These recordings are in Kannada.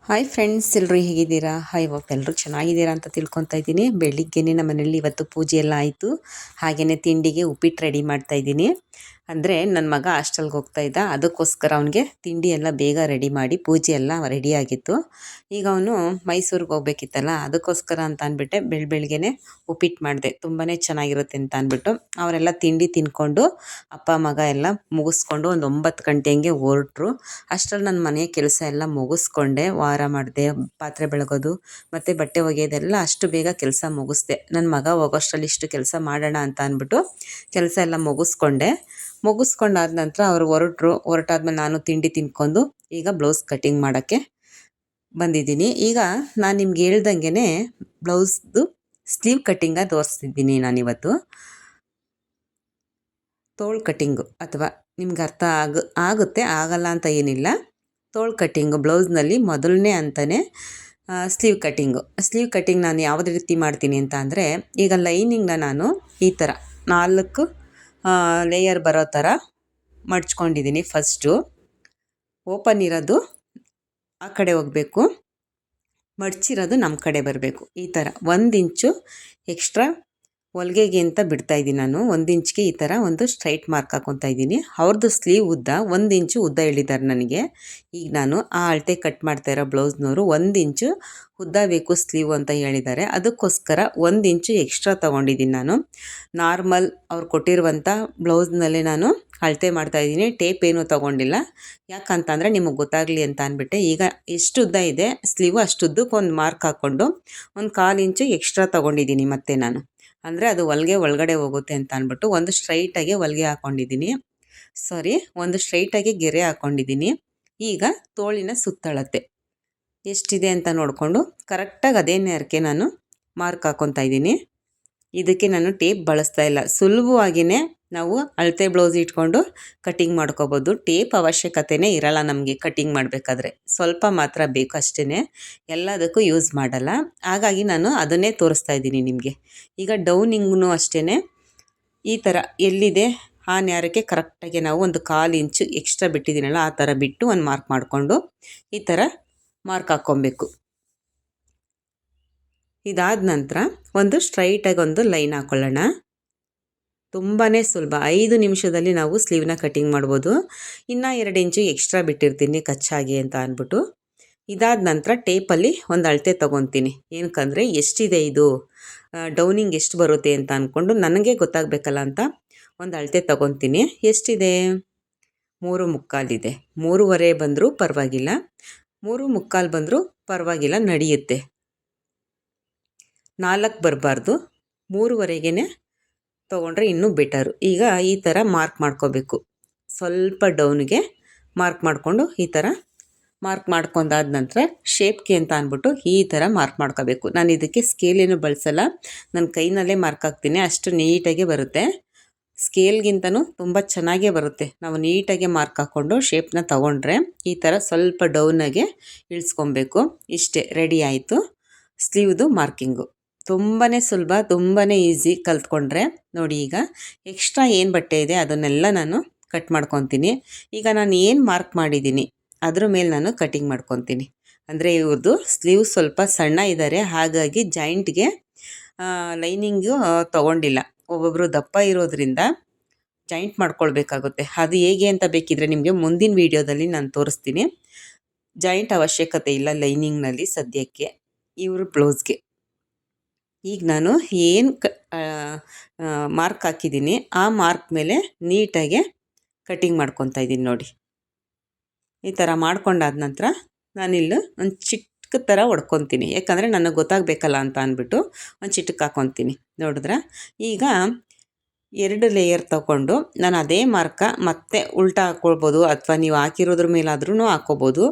ಹಾಯ್ ಫ್ರೆಂಡ್ಸ್, ಎಲ್ಲರೂ ಹೇಗಿದ್ದೀರಾ? ಹೋಪ್ ಎಲ್ಲರೂ ಚೆನ್ನಾಗಿದ್ದೀರಾ ಅಂತ ತಿಳ್ಕೊತಾ ಇದ್ದೀನಿ. ಬೆಳಿಗ್ಗೆನೇ ನಮ್ಮ ಮನೇಲಿ ಇವತ್ತು ಪೂಜೆ ಎಲ್ಲ ಆಯಿತು. ಹಾಗೆಯೇ ತಿಂಡಿಗೆ ಉಪ್ಪಿಟ್ಟು ರೆಡಿ ಮಾಡ್ತಾ ಇದ್ದೀನಿ. ಅಂದರೆ ನನ್ನ ಮಗ ಹಾಸ್ಟೆಲ್ಗೆ ಹೋಗ್ತಾ ಇದ್ದ, ಅದಕ್ಕೋಸ್ಕರ ಅವನಿಗೆ ತಿಂಡಿ ಎಲ್ಲ ಬೇಗ ರೆಡಿ ಮಾಡಿ ಪೂಜೆ ಎಲ್ಲ ರೆಡಿಯಾಗಿತ್ತು. ಈಗ ಅವನು ಮೈಸೂರಿಗೆ ಹೋಗ್ಬೇಕಿತ್ತಲ್ಲ, ಅದಕ್ಕೋಸ್ಕರ ಅಂತ ಅಂದ್ಬಿಟ್ಟೆ ಬೆಳಗ್ಗೆನೇ ಉಪ್ಪಿಟ್ಟು ಮಾಡಿದೆ. ತುಂಬಾ ಚೆನ್ನಾಗಿರುತ್ತೆ ಅಂತ ಅಂದ್ಬಿಟ್ಟು ಅವರೆಲ್ಲ ತಿಂಡಿ ತಿನ್ಕೊಂಡು ಅಪ್ಪ ಮಗ ಎಲ್ಲ ಮುಗಿಸ್ಕೊಂಡು ಒಂದು 9 ಗಂಟೆ ಹಂಗೆ ಹೊರಟ್ರು. ಅಷ್ಟರಲ್ಲಿ ನನ್ನ ಮನೆಯ ಕೆಲಸ ಎಲ್ಲ ಮುಗಿಸ್ಕೊಂಡೆ, ವಾರ ಮಾಡಿದೆ, ಪಾತ್ರೆ ಬೆಳಗೋದು ಮತ್ತು ಬಟ್ಟೆ ಒಗೆಯೋದೆಲ್ಲ ಅಷ್ಟು ಬೇಗ ಕೆಲಸ ಮುಗಿಸ್ದೆ. ನನ್ನ ಮಗ ಹೋಗೋಷ್ಟರಲ್ಲಿ ಇಷ್ಟು ಕೆಲಸ ಮಾಡೋಣ ಅಂತ ಅಂದ್ಬಿಟ್ಟು ಕೆಲಸ ಎಲ್ಲ ಮುಗಿಸ್ಕೊಂಡಾದ ನಂತರ ಅವರು ಹೊರಟಾದ್ಮೇಲೆ ನಾನು ತಿಂಡಿ ತಿನ್ಕೊಂಡು ಈಗ ಬ್ಲೌಸ್ ಕಟಿಂಗ್ ಮಾಡೋಕ್ಕೆ ಬಂದಿದ್ದೀನಿ. ಈಗ ನಾನು ನಿಮ್ಗೆ ಹೇಳ್ದಂಗೆ ಬ್ಲೌಸ್ದು ಸ್ಲೀವ್ ಕಟ್ಟಿಂಗ ತೋರಿಸ್ತಿದ್ದೀನಿ ನಾನಿವತ್ತು. ತೋಳು ಕಟ್ಟಿಂಗು, ಅಥವಾ ನಿಮ್ಗೆ ಅರ್ಥ ಆಗುತ್ತೆ, ಆಗಲ್ಲ ಅಂತ ಏನಿಲ್ಲ. ತೋಳು ಕಟ್ಟಿಂಗು ಬ್ಲೌಸ್ನಲ್ಲಿ ಮೊದಲನೇ ಅಂತಲೇ ಸ್ಲೀವ್ ಕಟ್ಟಿಂಗ್ ನಾನು ಯಾವುದೇ ರೀತಿ ಮಾಡ್ತೀನಿ ಅಂತ ಅಂದರೆ, ಈಗ ಲೈನಿಂಗ್ನ ನಾನು ಈ ಥರ 4 ಲೇಯರ್ ಬರೋ ಥರ ಮಡ್ಚ್ಕೊಂಡಿದ್ದೀನಿ. ಫಸ್ಟು ಓಪನ್ ಇರೋದು ಆ ಕಡೆ ಹೋಗಬೇಕು, ಮಡ್ಚಿರೋದು ನಮ್ಮ ಕಡೆ ಬರಬೇಕು. ಈ ಥರ 1 ಇಂಚು ಎಕ್ಸ್ಟ್ರಾ ಹೊಲಿಗೆಗೆ ಅಂತ ಬಿಡ್ತಾಯಿದ್ದೀನಿ ನಾನು. 1 ಇಂಚ್ಗೆ ಈ ಥರ ಒಂದು ಸ್ಟ್ರೈಟ್ ಮಾರ್ಕ್ ಹಾಕ್ಕೊತಾ ಇದ್ದೀನಿ. ಅವ್ರದ್ದು ಸ್ಲೀವ್ ಉದ್ದ 1 ಇಂಚು ಉದ್ದ ಹೇಳಿದ್ದಾರೆ ನನಗೆ. ಈಗ ನಾನು ಆ ಅಳತೆ ಕಟ್ ಮಾಡ್ತಾ ಇರೋ ಬ್ಲೌಸ್ನವರು 1 ಇಂಚು ಉದ್ದ ಬೇಕು ಸ್ಲೀವ್ ಅಂತ ಹೇಳಿದ್ದಾರೆ. ಅದಕ್ಕೋಸ್ಕರ 1 ಇಂಚು ಎಕ್ಸ್ಟ್ರಾ ತೊಗೊಂಡಿದ್ದೀನಿ ನಾನು. ನಾರ್ಮಲ್ ಅವ್ರು ಕೊಟ್ಟಿರುವಂಥ ಬ್ಲೌಸ್ನಲ್ಲೇ ನಾನು ಅಳತೆ ಮಾಡ್ತಾಯಿದ್ದೀನಿ. ಟೇಪ್ ಏನೂ ತೊಗೊಂಡಿಲ್ಲ. ಯಾಕಂತಂದರೆ ನಿಮಗೆ ಗೊತ್ತಾಗಲಿ ಅಂತ ಅಂದ್ಬಿಟ್ಟೆ. ಈಗ ಎಷ್ಟು ಉದ್ದ ಇದೆ ಸ್ಲೀವು ಅಷ್ಟುದ್ದಕ್ಕೆ ಒಂದು ಮಾರ್ಕ್ ಹಾಕ್ಕೊಂಡು 1/4 ಇಂಚು ಎಕ್ಸ್ಟ್ರಾ ತೊಗೊಂಡಿದ್ದೀನಿ ಮತ್ತೆ ನಾನು. ಅಂದರೆ ಅದು ಒಳಗಡೆ ಹೋಗುತ್ತೆ ಅಂತ ಅಂದ್ಬಿಟ್ಟು ಒಂದು ಸ್ಟ್ರೈಟಾಗಿ ಒಂದು ಸ್ಟ್ರೈಟಾಗಿ ಗೆರೆ ಹಾಕ್ಕೊಂಡಿದ್ದೀನಿ. ಈಗ ತೋಳಿನ ಸುತ್ತಳತೆ ಎಷ್ಟಿದೆ ಅಂತ ನೋಡಿಕೊಂಡು ಕರೆಕ್ಟಾಗಿ ಅದೇ ನೇರಕ್ಕೆ ನಾನು ಮಾರ್ಕ್ ಹಾಕ್ಕೊತಾ ಇದ್ದೀನಿ. ಇದಕ್ಕೆ ನಾನು ಟೇಪ್ ಬಳಸ್ತಾ ಇಲ್ಲ. ಸುಲಭವಾಗಿಯೇ ನಾವು ಅಳತೆ ಬ್ಲೌಸ್ ಇಟ್ಕೊಂಡು ಕಟ್ಟಿಂಗ್ ಮಾಡ್ಕೋಬೋದು. ಟೇಪ್ ಅವಶ್ಯಕತೆಯೇ ಇರಲ್ಲ ನಮಗೆ ಕಟ್ಟಿಂಗ್ ಮಾಡಬೇಕಾದ್ರೆ, ಸ್ವಲ್ಪ ಮಾತ್ರ ಬೇಕು ಅಷ್ಟೇ, ಎಲ್ಲದಕ್ಕೂ ಯೂಸ್ ಮಾಡಲ್ಲ. ಹಾಗಾಗಿ ನಾನು ಅದನ್ನೇ ತೋರಿಸ್ತಾ ಇದ್ದೀನಿ ನಿಮಗೆ. ಈಗ ಡೌನಿಂಗೂ ಅಷ್ಟೇ ಈ ಥರ ಎಲ್ಲಿದೆ ಆ ನ್ಯಾರಕ್ಕೆ ಕರೆಕ್ಟಾಗಿ ನಾವು ಒಂದು 1/4 ಇಂಚು ಎಕ್ಸ್ಟ್ರಾ ಬಿಟ್ಟಿದ್ದೀನಲ್ಲ, ಆ ಥರ ಬಿಟ್ಟು ಒಂದು ಮಾರ್ಕ್ ಮಾಡಿಕೊಂಡು ಈ ಥರ ಮಾರ್ಕ್ ಹಾಕ್ಕೊಬೇಕು. ಇದಾದ ನಂತರ ಒಂದು ಸ್ಟ್ರೈಟಾಗಿ ಒಂದು ಲೈನ್ ಹಾಕ್ಕೊಳ್ಳೋಣ. ತುಂಬಾ ಸುಲಭ, 5 ನಿಮಿಷದಲ್ಲಿ ನಾವು ಸ್ಲೀವ್ನ ಕಟ್ಟಿಂಗ್ ಮಾಡ್ಬೋದು. ಇನ್ನು 2 ಇಂಚು ಎಕ್ಸ್ಟ್ರಾ ಬಿಟ್ಟಿರ್ತೀನಿ ಕಚ್ಚಾಗಿ ಅಂತ ಅಂದ್ಬಿಟ್ಟು. ಇದಾದ ನಂತರ ಟೇಪಲ್ಲಿ ಒಂದು ಅಳತೆ ತೊಗೊತೀನಿ. ಏನಕ್ಕಂದರೆ ಎಷ್ಟಿದೆ ಇದು ಡೌನಿಂಗ್ ಎಷ್ಟು ಬರುತ್ತೆ ಅಂತ ಅಂದ್ಕೊಂಡು ನನಗೆ ಗೊತ್ತಾಗಬೇಕಲ್ಲ ಅಂತ ಒಂದು ಅಳತೆ ತೊಗೊತೀನಿ. ಎಷ್ಟಿದೆ? 3/4 ಇದೆ. 3/2 ಬಂದರೂ ಪರವಾಗಿಲ್ಲ, 3/4 ಬಂದರೂ ಪರವಾಗಿಲ್ಲ, ನಡೆಯುತ್ತೆ. 4 ಬರಬಾರ್ದು, 3/2ಗೆ ತೊಗೊಂಡ್ರೆ ಇನ್ನೂ ಬೆಟರು. ಈಗ ಈ ಥರ ಮಾರ್ಕ್ ಮಾಡ್ಕೋಬೇಕು. ಸ್ವಲ್ಪ ಡೌನ್ಗೆ ಮಾರ್ಕ್ ಮಾಡಿಕೊಂಡು ಈ ಥರ ಮಾರ್ಕ್ ಮಾಡ್ಕೊಂಡಾದ ನಂತರ ಶೇಪ್ಗೆ ಅಂತ ಅಂದ್ಬಿಟ್ಟು ಈ ಥರ ಮಾರ್ಕ್ ಮಾಡ್ಕೋಬೇಕು. ನಾನು ಇದಕ್ಕೆ ಸ್ಕೇಲೇನು ಬಳಸಲ್ಲ, ನನ್ನ ಕೈನಲ್ಲೇ ಮಾರ್ಕ್ ಹಾಕ್ತೀನಿ. ಅಷ್ಟು ನೀಟಾಗಿ ಬರುತ್ತೆ. ಸ್ಕೇಲ್ಗಿಂತನೂ ತುಂಬ ಚೆನ್ನಾಗೇ ಬರುತ್ತೆ. ನಾವು ನೀಟಾಗಿ ಮಾರ್ಕ್ ಹಾಕ್ಕೊಂಡು ಶೇಪ್ನ ತೊಗೊಂಡ್ರೆ ಈ ಥರ ಸ್ವಲ್ಪ ಡೌನಾಗೆ ಇಳಿಸ್ಕೊಬೇಕು. ಇಷ್ಟೇ, ರೆಡಿ ಆಯಿತು ಸ್ಲೀವ್ದು ಮಾರ್ಕಿಂಗು. ತುಂಬಾ ಸುಲಭ, ತುಂಬಾ ಈಸಿ ಕಲ್ತ್ಕೊಂಡ್ರೆ. ನೋಡಿ, ಈಗ ಎಕ್ಸ್ಟ್ರಾ ಏನು ಬಟ್ಟೆ ಇದೆ ಅದನ್ನೆಲ್ಲ ನಾನು ಕಟ್ ಮಾಡ್ಕೊತೀನಿ. ಈಗ ನಾನು ಏನು ಮಾರ್ಕ್ ಮಾಡಿದ್ದೀನಿ ಅದ್ರ ಮೇಲೆ ನಾನು ಕಟಿಂಗ್ ಮಾಡ್ಕೊತೀನಿ. ಅಂದರೆ ಇವ್ರದ್ದು ಸ್ಲೀವ್ ಸ್ವಲ್ಪ ಸಣ್ಣ ಇದ್ದಾರೆ, ಹಾಗಾಗಿ ಜಾಯಿಂಟ್ಗೆ ಲೈನಿಂಗು ತೊಗೊಂಡಿಲ್ಲ. ಒಬ್ಬೊಬ್ಬರು ದಪ್ಪ ಇರೋದ್ರಿಂದ ಜಾಯಿಂಟ್ ಮಾಡ್ಕೊಳ್ಬೇಕಾಗುತ್ತೆ. ಅದು ಹೇಗೆ ಅಂತ ಬೇಕಿದ್ರೆ ನಿಮಗೆ ಮುಂದಿನ ವೀಡಿಯೋದಲ್ಲಿ ನಾನು ತೋರಿಸ್ತೀನಿ. ಜಾಯಿಂಟ್ ಅವಶ್ಯಕತೆ ಇಲ್ಲ ಲೈನಿಂಗ್ನಲ್ಲಿ ಸದ್ಯಕ್ಕೆ ಇವರು ಬ್ಲೌಸ್ಗೆ. ಈಗ ನಾನು ಏನು ಮಾರ್ಕ್ ಹಾಕಿದ್ದೀನಿ ಆ ಮಾರ್ಕ್ ಮೇಲೆ ನೀಟಾಗಿ ಕಟಿಂಗ್ ಮಾಡ್ಕೊತಾ ಇದ್ದೀನಿ. ನೋಡಿ, ಈ ಥರ ಮಾಡ್ಕೊಂಡಾದ ನಂತರ ನಾನಿಲ್ಲಿ ಒಂದು ಚಿಕ್ಕ ಥರ ಹೊಡ್ಕೊತೀನಿ. ಯಾಕಂದರೆ ನನಗೆ ಗೊತ್ತಾಗಬೇಕಲ್ಲ ಅಂತ ಅಂದ್ಬಿಟ್ಟು ಒಂದು ಚಿಟಕ್ಕೆ ಹಾಕ್ಕೊತೀನಿ. ನೋಡಿದ್ರೆ ಈಗ 2 ಲೇಯರ್ ತೊಗೊಂಡು ನಾನು ಅದೇ ಮಾರ್ಕ ಮತ್ತೆ ಉಲ್ಟಾ ಹಾಕ್ಕೊಳ್ಬೋದು, ಅಥವಾ ನೀವು ಹಾಕಿರೋದ್ರ ಮೇಲಾದ್ರೂ ಹಾಕ್ಕೋಬೋದು,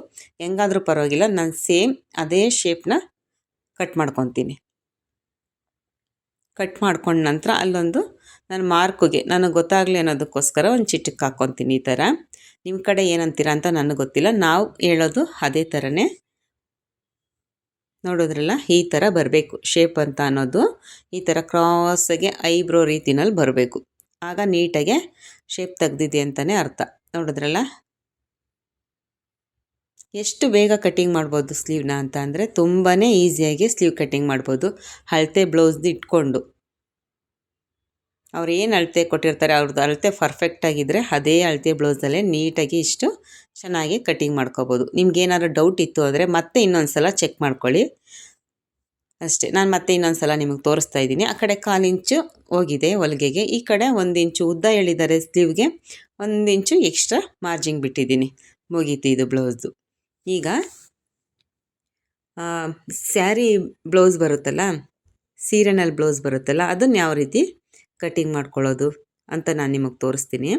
ಹೆಂಗಾದ್ರೂ ಪರವಾಗಿಲ್ಲ. ನಾನು ಸೇಮ್ ಅದೇ ಶೇಪ್ನ ಕಟ್ ಮಾಡ್ಕೊತೀನಿ. ಕಟ್ ಮಾಡ್ಕೊಂಡ ನಂತರ ಅಲ್ಲೊಂದು ನಾನು ಮಾರ್ಕಿಗೆ ನನಗೆ ಗೊತ್ತಾಗಲಿ ಅನ್ನೋದಕ್ಕೋಸ್ಕರ ಒಂದು ಚಿಟಕ್ಕೆ ಹಾಕ್ಕೊತೀನಿ. ಈ ಥರ ನಿಮ್ಮ ಕಡೆ ಏನಂತೀರ ಅಂತ ನನಗೆ ಗೊತ್ತಿಲ್ಲ, ನಾವು ಹೇಳೋದು ಅದೇ ಥರನೇ. ನೋಡೋದ್ರಲ್ಲ, ಈ ಥರ ಬರಬೇಕು ಶೇಪ್ ಅಂತ ಅನ್ನೋದು. ಈ ಥರ ಕ್ರಾಸಾಗಿ ಐಬ್ರೋ ರೀತಿನಲ್ಲಿ ಬರಬೇಕು. ಆಗ ನೀಟಾಗೆ ಶೇಪ್ ತೆಗ್ದಿದೆ ಅಂತಲೇ ಅರ್ಥ. ನೋಡಿದ್ರಲ್ಲ, ಎಷ್ಟು ಬೇಗ ಕಟ್ಟಿಂಗ್ ಮಾಡ್ಬೋದು ಸ್ಲೀವ್ನ ಅಂತ ಅಂದರೆ ತುಂಬಾ ಈಸಿಯಾಗಿ ಸ್ಲೀವ್ ಕಟ್ಟಿಂಗ್ ಮಾಡ್ಬೋದು. ಅಳತೆ ಬ್ಲೌಸ್ದು ಇಟ್ಕೊಂಡು ಅವ್ರು ಏನು ಅಳತೆ ಕೊಟ್ಟಿರ್ತಾರೆ ಅವ್ರದ್ದು ಅಳತೆ ಪರ್ಫೆಕ್ಟಾಗಿದ್ದರೆ ಅದೇ ಅಳತೆ ಬ್ಲೌಸಲ್ಲೇ ನೀಟಾಗಿ ಇಷ್ಟು ಚೆನ್ನಾಗಿ ಕಟ್ಟಿಂಗ್ ಮಾಡ್ಕೋಬೋದು. ನಿಮ್ಗೇನಾದ್ರು ಡೌಟ್ ಇತ್ತು ಅಂದರೆ ಮತ್ತೆ ಇನ್ನೊಂದು ಸಲ ಚೆಕ್ ಮಾಡ್ಕೊಳ್ಳಿ ಅಷ್ಟೇ. ನಾನು ಮತ್ತೆ ಇನ್ನೊಂದು ಸಲ ನಿಮಗೆ ತೋರಿಸ್ತಾ ಇದ್ದೀನಿ. ಆ ಕಡೆ 1/4 ಇಂಚು ಹೋಗಿದೆ ಹೊಲಿಗೆಗೆ, ಈ ಕಡೆ 1 ಇಂಚು ಉದ್ದ ಹೇಳಿದ್ದಾರೆ ಸ್ಲೀವ್ಗೆ, 1 ಇಂಚು ಎಕ್ಸ್ಟ್ರಾ ಮಾರ್ಜಿಂಗ್ ಬಿಟ್ಟಿದ್ದೀನಿ. ಮುಗೀತು ಇದು ಬ್ಲೌಸ್ದು. ಈಗ ಸ್ಯಾರಿ ಬ್ಲೌಸ್ ಬರುತ್ತಲ್ಲ, ಸೀರೆನಲ್ಲಿ ಬ್ಲೌಸ್ ಬರುತ್ತಲ್ಲ, ಅದನ್ನು ಯಾವ ರೀತಿ ಕಟ್ಟಿಂಗ್ ಮಾಡ್ಕೊಳ್ಳೋದು ಅಂತ ನಾನು ನಿಮಗೆ ತೋರಿಸ್ತೀನಿ.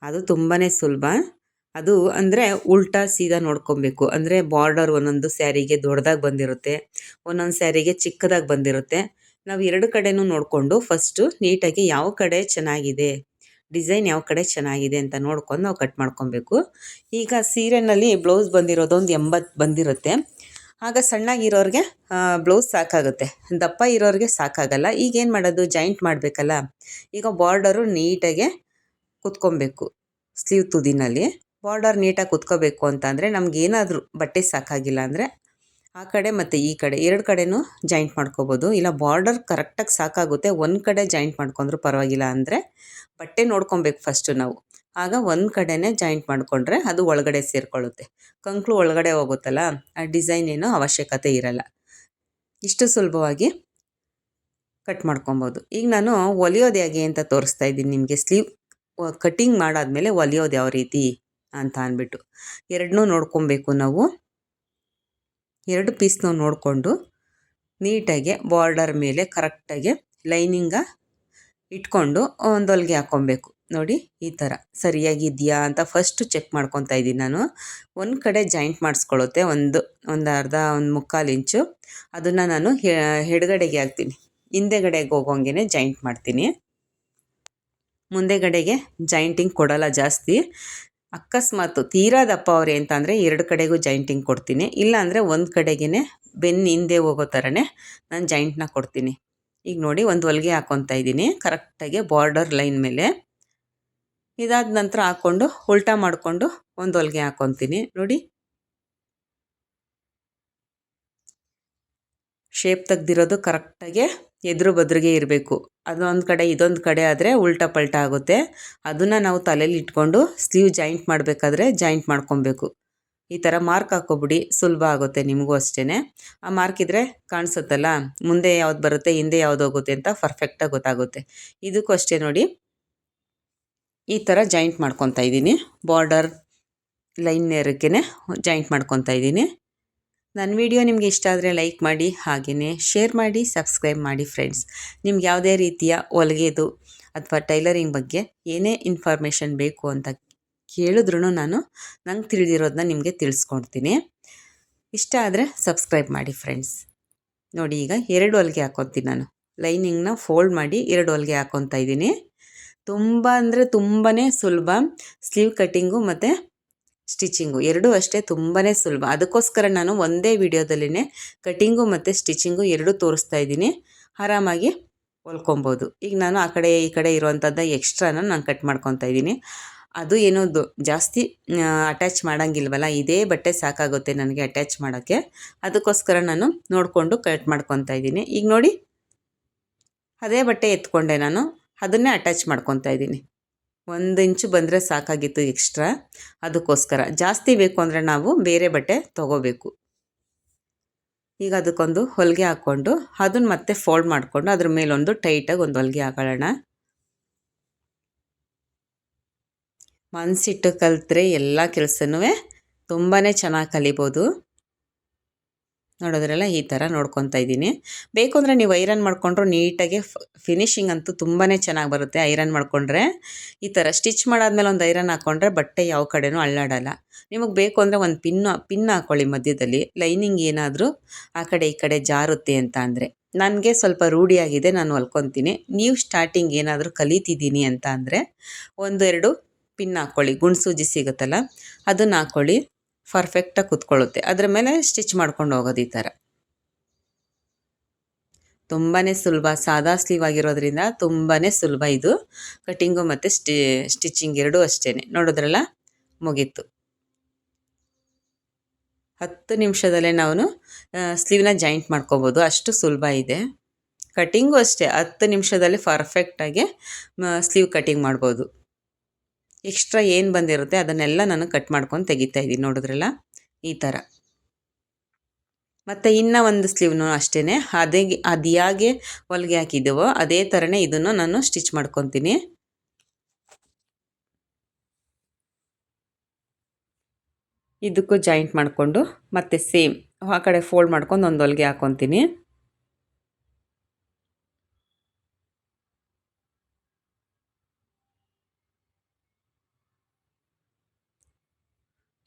ಅದು ತುಂಬಾ ಸುಲಭ. ಅದು ಅಂದರೆ ಉಲ್ಟಾ ಸೀದಾ ನೋಡ್ಕೊಬೇಕು. ಅಂದರೆ ಬಾರ್ಡರ್ ಒಂದೊಂದು ಸ್ಯಾರಿಗೆ ದೊಡ್ಡದಾಗಿ ಬಂದಿರುತ್ತೆ, ಒಂದೊಂದು ಸ್ಯಾರಿಗೆ ಚಿಕ್ಕದಾಗಿ ಬಂದಿರುತ್ತೆ. ನಾವು ಎರಡು ಕಡೆನೂ ನೋಡಿಕೊಂಡು ಫಸ್ಟು ನೀಟಾಗಿ ಯಾವ ಕಡೆ ಚೆನ್ನಾಗಿದೆ, ಡಿಸೈನ್ ಯಾವ ಕಡೆ ಚೆನ್ನಾಗಿದೆ ಅಂತ ನೋಡ್ಕೊಂಡು ನಾವು ಕಟ್ ಮಾಡ್ಕೊಬೇಕು. ಈಗ ಸೀರೆನಲ್ಲಿ ಬ್ಲೌಸ್ ಬಂದಿರೋದು ಒಂದು 80 ಬಂದಿರುತ್ತೆ. ಆಗ ಸಣ್ಣಗಿರೋರಿಗೆ ಬ್ಲೌಸ್ ಸಾಕಾಗುತ್ತೆ, ದಪ್ಪ ಇರೋರಿಗೆ ಸಾಕಾಗಲ್ಲ. ಈಗೇನು ಮಾಡೋದು, ಜಾಯಿಂಟ್ ಮಾಡಬೇಕಲ್ಲ. ಈಗ ಬಾರ್ಡರು ನೀಟಾಗೆ ಕುತ್ಕೊಬೇಕು. ಸ್ಲೀವ್ ತುದಿನಲ್ಲಿ ಬಾರ್ಡರ್ ನೀಟಾಗಿ ಕುತ್ಕೋಬೇಕು ಅಂತ ಅಂದರೆ ನಮಗೇನಾದರೂ ಬಟ್ಟೆ ಸಾಕಾಗಿಲ್ಲ ಅಂದರೆ ಆ ಕಡೆ ಮತ್ತು ಈ ಕಡೆ ಎರಡು ಕಡೆನೂ ಜಾಯಿಂಟ್ ಮಾಡ್ಕೋಬೋದು. ಇಲ್ಲ ಬಾರ್ಡರ್ ಕರೆಕ್ಟಾಗಿ ಸಾಕಾಗುತ್ತೆ, ಒಂದು ಕಡೆ ಜಾಯಿಂಟ್ ಮಾಡ್ಕೊಂಡ್ರೂ ಪರವಾಗಿಲ್ಲ. ಅಂದರೆ ಬಟ್ಟೆ ನೋಡ್ಕೊಬೇಕು ಫಸ್ಟು ನಾವು. ಆಗ ಒಂದು ಕಡೆನೇ ಜಾಯಿಂಟ್ ಮಾಡಿಕೊಂಡ್ರೆ ಅದು ಒಳಗಡೆ ಸೇರಿಕೊಳ್ಳುತ್ತೆ. ಕಂಕ್ಳು ಒಳಗಡೆ ಹೋಗುತ್ತಲ್ಲ, ಆ ಡಿಸೈನ್ ಏನೋ ಅವಶ್ಯಕತೆ ಇರಲ್ಲ. ಇಷ್ಟು ಸುಲಭವಾಗಿ ಕಟ್ ಮಾಡ್ಕೊಬೋದು. ಈಗ ನಾನು ಹೊಲಿಯೋದು ಹೇಗೆ ಅಂತ ತೋರಿಸ್ತಾ ಇದ್ದೀನಿ ನಿಮಗೆ. ಸ್ಲೀವ್ ಕಟ್ಟಿಂಗ್ ಮಾಡಾದ್ಮೇಲೆ ಹೊಲಿಯೋದು ಯಾವ ರೀತಿ ಅಂತ ಅಂದ್ಬಿಟ್ಟು ಎರಡನ್ನೂ ನೋಡ್ಕೊಬೇಕು ನಾವು. 2 ಪೀಸ್ನ ನೋಡಿಕೊಂಡು ನೀಟಾಗಿ ಬಾರ್ಡರ್ ಮೇಲೆ ಕರೆಕ್ಟಾಗಿ ಲೈನಿಂಗ ಇಟ್ಕೊಂಡು ಒಂದು ಹೊಲಿಗೆ ಹಾಕ್ಕೊಬೇಕು. ನೋಡಿ ಈ ಥರ ಸರಿಯಾಗಿದೆಯಾ ಅಂತ ಫಸ್ಟು ಚೆಕ್ ಮಾಡ್ಕೊತಾ ಇದ್ದೀನಿ ನಾನು. ಒಂದು ಕಡೆ ಜಾಯಿಂಟ್ ಮಾಡಿಸ್ಕೊಳ್ಳುತ್ತೆ, ಒಂದು ಅರ್ಧ 1/4 ಇಂಚು. ಅದನ್ನು ನಾನು ಎಡಗಡೆಗೆ ಹಾಕ್ತೀನಿ, ಹಿಂದೆಗಡೆಗೆ ಹೋಗೋಂಗೆ ಜಾಯಿಂಟ್ ಮಾಡ್ತೀನಿ. ಮುಂದೆಗಡೆಗೆ ಜಾಯಿಂಟಿಂಗ್ ಕೊಡಲ್ಲ ಜಾಸ್ತಿ. ಅಕಸ್ಮಾತ್ ತೀರಾ ದಪ್ಪ ಅವರೇ ಅಂತಂದರೆ 2 ಕಡೆಗೂ ಜಾಯಿಂಟಿಂಗ್ ಕೊಡ್ತೀನಿ. ಇಲ್ಲಾಂದರೆ ಒಂದು ಕಡೆಗೇ ಬೆನ್ನು ಹಿಂದೆ ಹೋಗೋ ಥರನೇ ನಾನು ಜಾಯಿಂಟ್ನ ಕೊಡ್ತೀನಿ. ಈಗ ನೋಡಿ ಒಂದು ಹೊಲಿಗೆ ಹಾಕ್ಕೊತಾ ಇದ್ದೀನಿ ಕರೆಕ್ಟಾಗಿ ಬಾರ್ಡರ್ ಲೈನ್ ಮೇಲೆ. ಇದಾದ ನಂತರ ಹಾಕ್ಕೊಂಡು ಉಲ್ಟಾ ಮಾಡಿಕೊಂಡು ಒಂದು ಹೊಲಿಗೆ ಹಾಕ್ಕೊತೀನಿ. ನೋಡಿ ಶೇಪ್ ತೆಗ್ದಿರೋದು ಕರೆಕ್ಟಾಗಿ ಎದುರು ಬದ್ರಿಗೆ ಇರಬೇಕು. ಅದೊಂದು ಕಡೆ ಇದೊಂದು ಕಡೆ ಆದರೆ ಉಲ್ಟಾ ಪಲ್ಟಾ ಆಗುತ್ತೆ. ಅದನ್ನು ನಾವು ತಲೆಯಲ್ಲಿ ಇಟ್ಕೊಂಡು ಸ್ಲೀವ್ ಜಾಯಿಂಟ್ ಮಾಡಬೇಕಾದ್ರೆ ಜಾಯಿಂಟ್ ಮಾಡ್ಕೊಬೇಕು. ಈ ಥರ ಮಾರ್ಕ್ ಹಾಕ್ಕೊಬಿಡಿ, ಸುಲಭ ಆಗುತ್ತೆ ನಿಮಗೂ ಅಷ್ಟೇ. ಆ ಮಾರ್ಕ್ ಇದ್ದರೆ ಕಾಣಿಸುತ್ತಲ್ಲ, ಮುಂದೆ ಯಾವ್ದು ಬರುತ್ತೆ ಹಿಂದೆ ಯಾವ್ದು ಹೋಗುತ್ತೆ ಅಂತ ಪರ್ಫೆಕ್ಟಾಗಿ ಗೊತ್ತಾಗುತ್ತೆ. ಇದಕ್ಕೂ ಅಷ್ಟೇ ನೋಡಿ, ಈ ಥರ ಜಾಯಿಂಟ್ ಮಾಡ್ಕೊತಾ ಇದ್ದೀನಿ. ಬಾರ್ಡರ್ ಲೈನ್ ನೇರಕ್ಕೇ ಜಾಯಿಂಟ್ ಮಾಡ್ಕೊತಾ ಇದ್ದೀನಿ. ನನ್ನ ವಿಡಿಯೋ ನಿಮಗೆ ಇಷ್ಟ ಆದರೆ ಲೈಕ್ ಮಾಡಿ, ಹಾಗೆಯೇ ಶೇರ್ ಮಾಡಿ, ಸಬ್ಸ್ಕ್ರೈಬ್ ಮಾಡಿ ಫ್ರೆಂಡ್ಸ್. ನಿಮ್ಗೆ ಯಾವುದೇ ರೀತಿಯ ಹೊಲಿಗೆದು ಅಥವಾ ಟೈಲರಿಂಗ್ ಬಗ್ಗೆ ಏನೇ ಇನ್ಫಾರ್ಮೇಷನ್ ಬೇಕು ಅಂತ ಕೇಳಿದ್ರೂ ನಂಗೆ ತಿಳಿದಿರೋದನ್ನ ನಿಮಗೆ ತಿಳಿಸ್ಕೊಡ್ತೀನಿ. ಇಷ್ಟ ಆದರೆ ಸಬ್ಸ್ಕ್ರೈಬ್ ಮಾಡಿ ಫ್ರೆಂಡ್ಸ್. ನೋಡಿ ಈಗ 2 ಹೊಲಿಗೆ ಹಾಕ್ಕೊತೀನಿ ನಾನು. ಲೈನಿಂಗ್ನ ಫೋಲ್ಡ್ ಮಾಡಿ 2 ಹೊಲಿಗೆ ಹಾಕ್ಕೊತಾ ಇದ್ದೀನಿ. ತುಂಬ ಅಂದರೆ ತುಂಬಾ ಸುಲಭ. ಸ್ಲೀವ್ ಕಟ್ಟಿಂಗು ಮತ್ತು ಸ್ಟಿಚಿಂಗು ಎರಡೂ ಅಷ್ಟೇ ತುಂಬಾ ಸುಲಭ. ಅದಕ್ಕೋಸ್ಕರ ನಾನು ಒಂದೇ ವಿಡಿಯೋದಲ್ಲೇ ಕಟ್ಟಿಂಗು ಮತ್ತು ಸ್ಟಿಚಿಂಗು ಎರಡೂ ತೋರಿಸ್ತಾ ಇದ್ದೀನಿ. ಆರಾಮಾಗಿ ಹೊಲ್ಕೊಬೋದು. ಈಗ ನಾನು ಆ ಕಡೆ ಈ ಕಡೆ ಇರುವಂಥದ್ದು ಎಕ್ಸ್ಟ್ರಾನ ನಾನು ಕಟ್ ಮಾಡ್ಕೊತಾ ಇದ್ದೀನಿ. ಅದು ಏನೋದು ಜಾಸ್ತಿ ಅಟ್ಯಾಚ್ ಮಾಡೋಂಗಿಲ್ವಲ್ಲ, ಇದೇ ಬಟ್ಟೆ ಸಾಕಾಗುತ್ತೆ ನನಗೆ ಅಟ್ಯಾಚ್ ಮಾಡೋಕ್ಕೆ. ಅದಕ್ಕೋಸ್ಕರ ನಾನು ನೋಡಿಕೊಂಡು ಕಟ್ ಮಾಡ್ಕೊತಾ ಇದ್ದೀನಿ. ಈಗ ನೋಡಿ ಅದೇ ಬಟ್ಟೆ ಎತ್ಕೊಂಡೆ ನಾನು, ಅದನ್ನೇ ಅಟ್ಯಾಚ್ ಮಾಡ್ಕೊತಾ ಇದ್ದೀನಿ. 1 ಇಂಚು ಬಂದರೆ ಸಾಕಾಗಿತ್ತು ಎಕ್ಸ್ಟ್ರಾ. ಅದಕ್ಕೋಸ್ಕರ ಜಾಸ್ತಿ ಬೇಕು ಅಂದರೆ ನಾವು ಬೇರೆ ಬಟ್ಟೆ ತೊಗೋಬೇಕು. ಈಗ ಅದಕ್ಕೊಂದು ಹೊಲಿಗೆ ಹಾಕ್ಕೊಂಡು ಅದನ್ನು ಮತ್ತೆ ಫೋಲ್ಡ್ ಮಾಡಿಕೊಂಡು ಅದ್ರ ಮೇಲೊಂದು ಟೈಟಾಗಿ ಒಂದು ಹೊಲಿಗೆ ಹಾಕೊಳ್ಳೋಣ. ಮನಸ್ಸಿಟ್ಟು ಕಲಿತ್ರೆ ಎಲ್ಲ ಕೆಲಸನೂ ತುಂಬಾ ಚೆನ್ನಾಗಿ ಕಲಿಬೋದು. ನೋಡೋದ್ರಲ್ಲ ಈ ಥರ ನೋಡ್ಕೊತಾ ಇದ್ದೀನಿ. ಬೇಕು ಅಂದರೆ ನೀವು ಐರನ್ ಮಾಡಿಕೊಂಡ್ರು ನೀಟಾಗಿ ಫಿನಿಶಿಂಗ್ ಅಂತೂ ತುಂಬಾ ಚೆನ್ನಾಗಿ ಬರುತ್ತೆ. ಐರನ್ ಮಾಡಿಕೊಂಡ್ರೆ ಈ ಥರ ಸ್ಟಿಚ್ ಮಾಡಾದ್ಮೇಲೆ ಒಂದು ಐರನ್ ಹಾಕ್ಕೊಂಡ್ರೆ ಬಟ್ಟೆ ಯಾವ ಕಡೆನೂ ಅಳ್ಳಾಡಲ್ಲ. ನಿಮಗೆ ಬೇಕು ಅಂದರೆ ಒಂದು ಪಿನ್ ಹಾಕ್ಕೊಳ್ಳಿ ಮಧ್ಯದಲ್ಲಿ. ಲೈನಿಂಗ್ ಏನಾದರೂ ಆ ಕಡೆ ಈ ಕಡೆ ಜಾರುತ್ತೆ ಅಂತ ಅಂದರೆ. ನನಗೆ ಸ್ವಲ್ಪ ರೂಢಿಯಾಗಿದೆ, ನಾನು ಹೊಲ್ಕೊತೀನಿ. ನೀವು ಸ್ಟಾರ್ಟಿಂಗ್ ಏನಾದರೂ ಕಲಿತಿದ್ದೀನಿ ಅಂತ ಅಂದರೆ 1-2 ಪಿನ್ ಹಾಕ್ಕೊಳ್ಳಿ. ಗುಂಡು ಸೂಜಿ ಸಿಗುತ್ತಲ್ಲ ಅದನ್ನು ಹಾಕ್ಕೊಳ್ಳಿ, ಪರ್ಫೆಕ್ಟಾಗಿ ಕುತ್ಕೊಳ್ಳುತ್ತೆ. ಅದರ ಮೇಲೆ ಸ್ಟಿಚ್ ಮಾಡ್ಕೊಂಡು ಹೋಗೋದು. ಈ ಥರ ತುಂಬಾ ಸುಲಭ. ಸಾದಾ ಸ್ಲೀವ್ ಆಗಿರೋದ್ರಿಂದ ತುಂಬಾ ಸುಲಭ ಇದು. ಕಟ್ಟಿಂಗು ಮತ್ತು ಸ್ಟಿಚಿಂಗ್ ಎರಡೂ ಅಷ್ಟೇ. ನೋಡಿದ್ರಲ್ಲ, ಮುಗೀತು. 10 ನಿಮಿಷದಲ್ಲೇ ನಾವು ಸ್ಲೀವ್ನ ಜಾಯಿಂಟ್ ಮಾಡ್ಕೋಬೋದು, ಅಷ್ಟು ಸುಲಭ ಇದೆ. ಕಟ್ಟಿಂಗು ಅಷ್ಟೇ 10 ನಿಮಿಷದಲ್ಲಿ ಪರ್ಫೆಕ್ಟಾಗಿ ಸ್ಲೀವ್ ಕಟ್ಟಿಂಗ್ ಮಾಡ್ಬೋದು. ಎಕ್ಸ್ಟ್ರಾ ಏನು ಬಂದಿರುತ್ತೆ ಅದನ್ನೆಲ್ಲ ನಾನು ಕಟ್ ಮಾಡ್ಕೊಂಡು ತೆಗಿತಾ ಇದ್ದೀನಿ, ನೋಡಿದ್ರಲ್ಲ ಈ ಥರ. ಮತ್ತು ಇನ್ನೂ ಒಂದು ಸ್ಲೀವ್ನೂ ಅಷ್ಟೇ ಅದು ಹೇಗೆ ಹೊಲಿಗೆ ಹಾಕಿದ್ದೀವೋ ಅದೇ ಥರನೇ ಇದನ್ನು ನಾನು ಸ್ಟಿಚ್ ಮಾಡ್ಕೊತೀನಿ. ಇದಕ್ಕೂ ಜಾಯಿಂಟ್ ಮಾಡಿಕೊಂಡು ಮತ್ತೆ ಸೇಮ್ ಆ ಕಡೆ ಫೋಲ್ಡ್ ಮಾಡ್ಕೊಂಡು ಒಂದು ಹೊಲಿಗೆ ಹಾಕ್ಕೊತೀನಿ.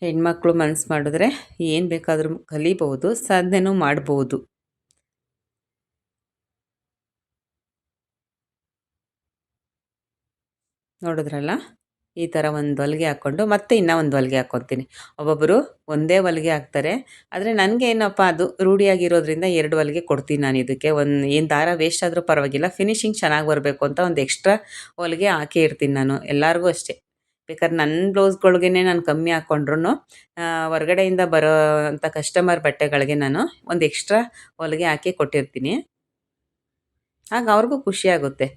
ಹೆಣ್ಮಕ್ಳು ಮನಸ್ಸು ಮಾಡಿದ್ರೆ ಏನು ಬೇಕಾದರೂ ಕಲಿಬಹುದು, ಸಾಧನೆನೂ ಮಾಡ್ಬೋದು. ನೋಡಿದ್ರಲ್ಲ ಈ ಥರ ಒಂದು ಹೊಲಿಗೆ ಹಾಕ್ಕೊಂಡು ಮತ್ತೆ ಇನ್ನೂ ಒಂದು ಹೊಲಿಗೆ ಹಾಕ್ಕೊತೀನಿ. ಒಬ್ಬೊಬ್ಬರು ಒಂದೇ ಹೊಲಿಗೆ ಹಾಕ್ತಾರೆ, ಆದರೆ ನನಗೆ ಏನಪ್ಪ ಅದು ರೂಢಿಯಾಗಿರೋದ್ರಿಂದ 2 ಹೊಲಿಗೆ ಕೊಡ್ತೀನಿ ನಾನು ಇದಕ್ಕೆ. ಏನು ದಾರ ವೇಸ್ಟ್ ಆದರೂ ಪರವಾಗಿಲ್ಲ, ಫಿನಿಶಿಂಗ್ ಚೆನ್ನಾಗಿ ಬರಬೇಕು ಅಂತ ಒಂದು ಎಕ್ಸ್ಟ್ರಾ ಹೊಲಿಗೆ ಹಾಕೇ ಇರ್ತೀನಿ ನಾನು. ಎಲ್ಲರಿಗೂ ಅಷ್ಟೇ, ಬೇಕಾದ್ರೆ ನನ್ನ ಬ್ಲೌಸ್ಗಳ್ಗೆ ನಾನು ಕಮ್ಮಿ ಹಾಕ್ಕೊಂಡ್ರು ಹೊರಗಡೆಯಿಂದ ಬರೋ ಅಂಥ ಕಸ್ಟಮರ್ ಬಟ್ಟೆಗಳಿಗೆ ನಾನು ಒಂದು ಎಕ್ಸ್ಟ್ರಾ ಹೊಲಿಗೆ ಹಾಕಿ ಕೊಟ್ಟಿರ್ತೀನಿ. ಆಗ ಅವ್ರಿಗೂ ಖುಷಿಯಾಗುತ್ತೆ.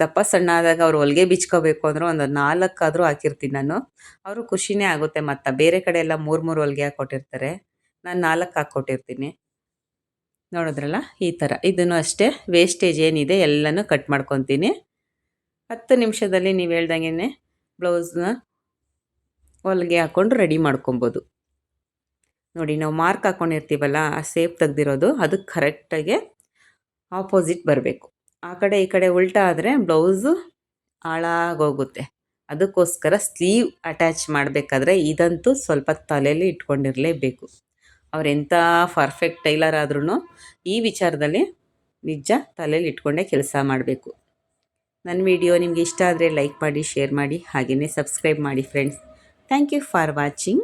ದಪ್ಪ ಸಣ್ಣ ಆದಾಗ ಅವ್ರು ಹೊಲಿಗೆ ಬಿಚ್ಕೋಬೇಕು ಅಂದ್ರೆ ಒಂದು 4 ಆದರೂ ಹಾಕಿರ್ತೀನಿ ನಾನು. ಅವರು ಖುಷಿನೇ ಆಗುತ್ತೆ. ಮತ್ತು ಬೇರೆ ಕಡೆ ಎಲ್ಲ 3 ಹೊಲಿಗೆ ಹಾಕ್ಕೊಟ್ಟಿರ್ತಾರೆ, ನಾನು 4 ಹಾಕ್ಕೊಟ್ಟಿರ್ತೀನಿ. ನೋಡಿದ್ರಲ್ಲ ಈ ಥರ. ಇದನ್ನು ಅಷ್ಟೇ ವೇಸ್ಟೇಜ್ ಏನಿದೆ ಎಲ್ಲನೂ ಕಟ್ ಮಾಡ್ಕೊತೀನಿ. 10 ನಿಮಿಷದಲ್ಲಿ ನೀವು ಹೇಳ್ದಂಗೆ ಬ್ಲೌಸ್ನ ಹೊಲಿಗೆ ಹಾಕ್ಕೊಂಡು ರೆಡಿ ಮಾಡ್ಕೊಬೋದು. ನೋಡಿ, ನಾವು ಮಾರ್ಕ್ ಹಾಕ್ಕೊಂಡಿರ್ತೀವಲ್ಲ, ಆ ಸೇಪ್ ತೆಗ್ದಿರೋದು ಅದಕ್ಕೆ ಕರೆಕ್ಟಾಗಿ ಆಪೋಸಿಟ್ ಬರಬೇಕು. ಆ ಕಡೆ ಈ ಕಡೆ ಉಲ್ಟಾ ಆದರೆ ಬ್ಲೌಸು ಹಾಳಾಗೋಗುತ್ತೆ. ಅದಕ್ಕೋಸ್ಕರ ಸ್ಲೀವ್ ಅಟ್ಯಾಚ್ ಮಾಡಬೇಕಾದ್ರೆ ಇದಂತೂ ಸ್ವಲ್ಪ ತಲೆಯಲ್ಲಿ ಇಟ್ಕೊಂಡಿರಲೇಬೇಕು. ಅವರೆಂಥ ಪರ್ಫೆಕ್ಟ್ ಟೈಲರ್ ಆದ್ರೂ ಈ ವಿಚಾರದಲ್ಲಿ ನಿಜ ತಲೆಯಲ್ಲಿ ಇಟ್ಕೊಂಡೇ ಕೆಲಸ ಮಾಡಬೇಕು. ನನ್ನ ವಿಡಿಯೋ ನಿಮಗೆ ಇಷ್ಟ ಆದರೆ ಲೈಕ್ ಮಾಡಿ, ಶೇರ್ ಮಾಡಿ, ಹಾಗೆಯೇ ಸಬ್ಸ್ಕ್ರೈಬ್ ಮಾಡಿ friends. Thank you for watching.